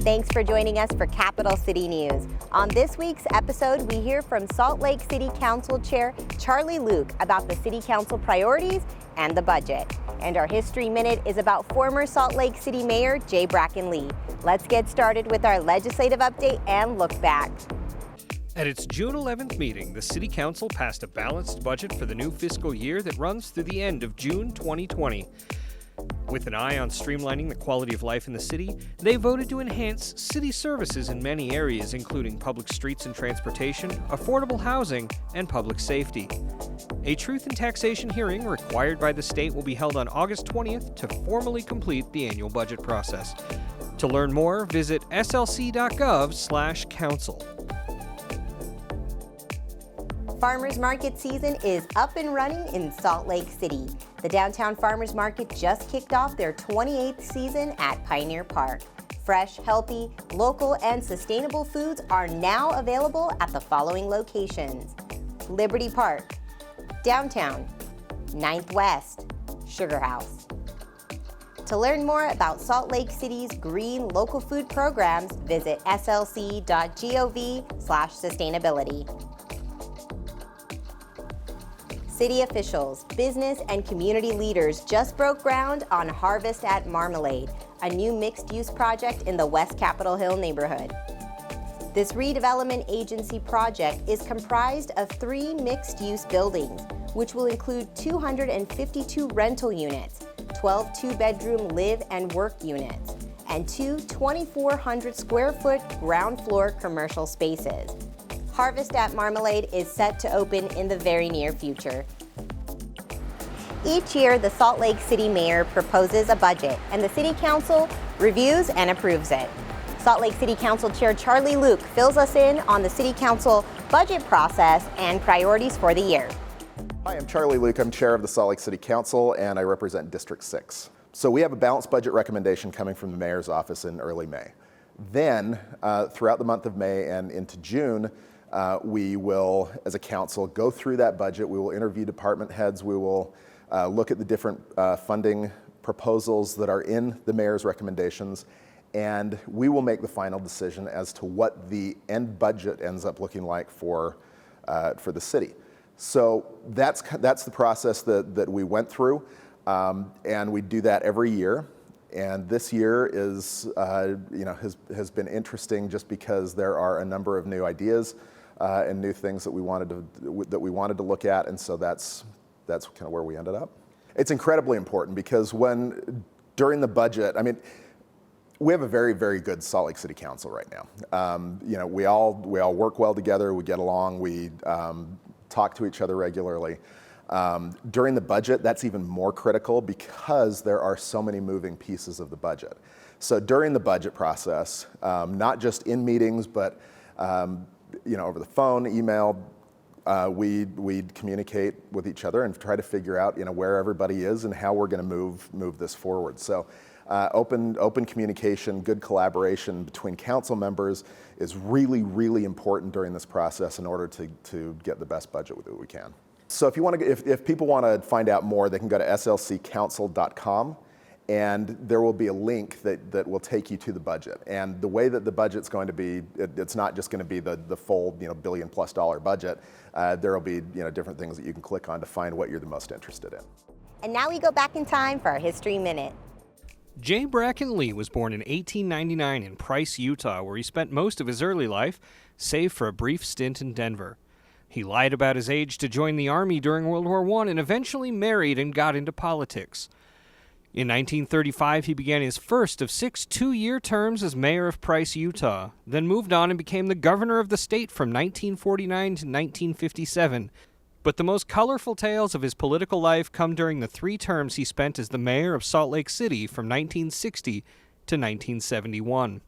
Thanks for joining us for Capital City News. On this week's episode, we hear from Salt Lake City Council Chair Charlie Luke about the City Council priorities and the budget. And our History Minute is about former Salt Lake City Mayor J. Bracken Lee. Let's get started with our legislative update and look back. At its June 11th meeting, the City Council passed a balanced budget for the new fiscal year that runs through the end of June 2020. With an eye on streamlining the quality of life in the city, they voted to enhance city services in many areas, including public streets and transportation, affordable housing, and public safety. A truth and taxation hearing required by the state will be held on August 20th to formally complete the annual budget process. To learn more, visit slc.gov/council. Farmers Market season is up and running in Salt Lake City. The Downtown Farmers Market just kicked off their 28th season at Pioneer Park. Fresh, healthy, local, and sustainable foods are now available at the following locations: Liberty Park, Downtown, 9th West, Sugar House. To learn more about Salt Lake City's green local food programs, visit slc.gov/sustainability. City officials, business, and community leaders just broke ground on Harvest at Marmalade, a new mixed-use project in the West Capitol Hill neighborhood. This redevelopment agency project is comprised of 3 mixed-use buildings, which will include 252 rental units, 12 two-bedroom live and work units, and 2 2,400 square foot ground floor commercial spaces. Harvest at Marmalade is set to open in the very near future. Each year, the Salt Lake City Mayor proposes a budget, and the City Council reviews and approves it. Salt Lake City Council Chair Charlie Luke fills us in on the City Council budget process and priorities for the year. Hi, I'm Charlie Luke. I'm Chair of the Salt Lake City Council, and I represent District 6. So we have a balanced budget recommendation coming from the Mayor's office in early May. Then, throughout the month of May and into June, we will, as a council, go through that budget. We will interview department heads. We will look at the different funding proposals that are in the mayor's recommendations, and we will make the final decision as to what the end budget ends up looking like for the city. So that's the process that we went through, and we do that every year. And this year has been interesting just because there are a number of new ideas and new things that we wanted to look at, and so that's kind of where we ended up. It's incredibly important because during the budget, I mean, we have a very, very good Salt Lake City Council right now. We all work well together. We get along. We talk to each other regularly. During the budget, that's even more critical because there are so many moving pieces of the budget. So during the budget process, not just in meetings, but over the phone, email, we'd communicate with each other and try to figure out where everybody is and how we're going to move this forward. So open communication, good collaboration between council members is really, really important during this process in order to get the best budget that we can. So if people want to find out more, they can go to slccouncil.com. And there will be a link that will take you to the budget. And the way that the budget's going to be, it's not just going to be the full $1 billion+ budget. There will be different things that you can click on to find what you're the most interested in. And now we go back in time for our History Minute. J. Bracken Lee was born in 1899 in Price, Utah, where he spent most of his early life, save for a brief stint in Denver. He lied about his age to join the Army during World War I and eventually married and got into politics. In 1935, he began his first of 6 two-year terms as mayor of Price, Utah, then moved on and became the governor of the state from 1949 to 1957. But the most colorful tales of his political life come during the 3 terms he spent as the mayor of Salt Lake City from 1960 to 1971.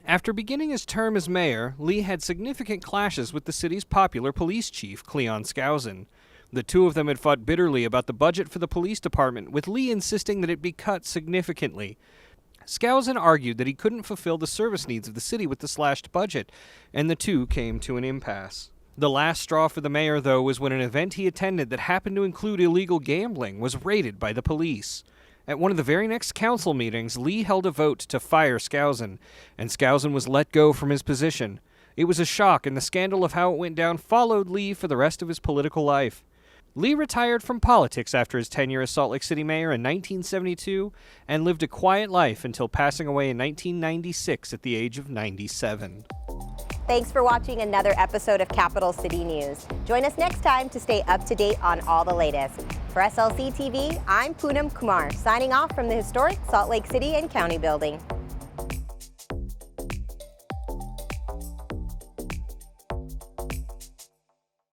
After beginning his term as mayor, Lee had significant clashes with the city's popular police chief, Cleon Skousen. The two of them had fought bitterly about the budget for the police department, with Lee insisting that it be cut significantly. Skousen argued that he couldn't fulfill the service needs of the city with the slashed budget, and the two came to an impasse. The last straw for the mayor, though, was when an event he attended that happened to include illegal gambling was raided by the police. At one of the very next council meetings, Lee held a vote to fire Skousen, and Skousen was let go from his position. It was a shock, and the scandal of how it went down followed Lee for the rest of his political life. Lee retired from politics after his tenure as Salt Lake City mayor in 1972 and lived a quiet life until passing away in 1996 at the age of 97. Thanks for watching another episode of Capital City News. Join us next time to stay up to date on all the latest. For SLC TV, I'm Poonam Kumar, signing off from the historic Salt Lake City and County Building.